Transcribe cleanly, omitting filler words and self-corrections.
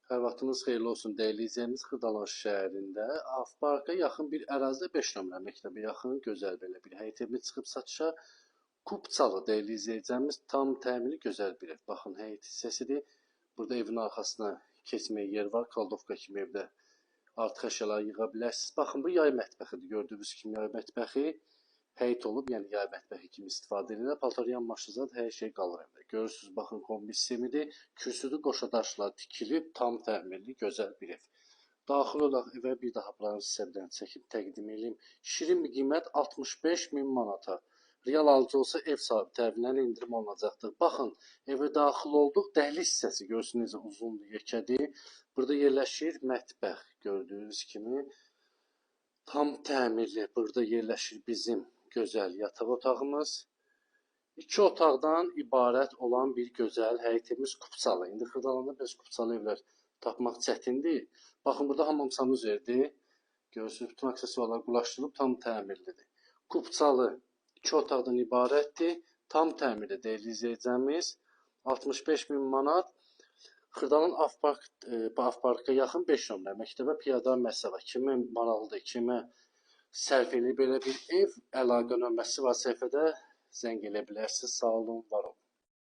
Hər vaxtınız xeyirli olsun dəyərli izləyicimiz. Xırdalan şəhərində Avparka yaxın bir ərazidə 5 nömrə məktəbə yaxın gözəl belə bir həyət evi çıxıb satışa. Kupçalı dəyərli izləyicimiz, tam təmirli gözəl bir ev. Baxın, həyət hissəsidir. Burada evin arxasına keçməyə yer var. Kaldovka kimi evdə artıq əşyaları yığa bilərsiniz. Baxın, bu yay mətbəxidir. Gördüyünüz kimi yay mətbəxi həyət olub, yəni yay mətbəxi kimi istifadə edilir. Paltar yanmaşınızda hər şey qalır evdə. Görürsünüz, baxın, kombi sistemidir. Kürsüdür, qoşadaşlar tikilib, tam təmirli, gözəl bir ev. Daxil olaraq evə bir daha buranın hissədən çəkib təqdim edeyim. Şirin bir qiymət 65.000 manata. Real alıcı olsa ev sahibi tərəfindən indirim olunacaqdır. Baxın, evə daxil olduq. Dəhliz hissəsi görsünüz necə uzundur, yekədir. Burada yerləşir mətbəx, gördüyünüz kimi. Tam təmirli. Burada yerləşir bizim gözəl yataq otağımız. 2 otaqdan ibarət olan bir gözəl həyət evimiz Kupçalı. İndi Xırdalanda biz Kupçalı evlər tapmaq çətindir. Baxın, burada hamamsanın üzəridir. Görürsünüz, bütün aksesuarlar qulaşdırılıb, tam təmirlidir. Kupçalı 2 otaqdan ibarətdir. Tam təmirli dəyərli izləyicimiz. 65.000 manat. Xırdalan Avparka yaxın 5 nömrə məktəbə piyada məsələ. Kimə maraqlıdır, kimə sərf elə belə bir ev, əlaqə nömrəsi var səhifədə, zəng elə bilərsiniz. Sağ olun, var olun.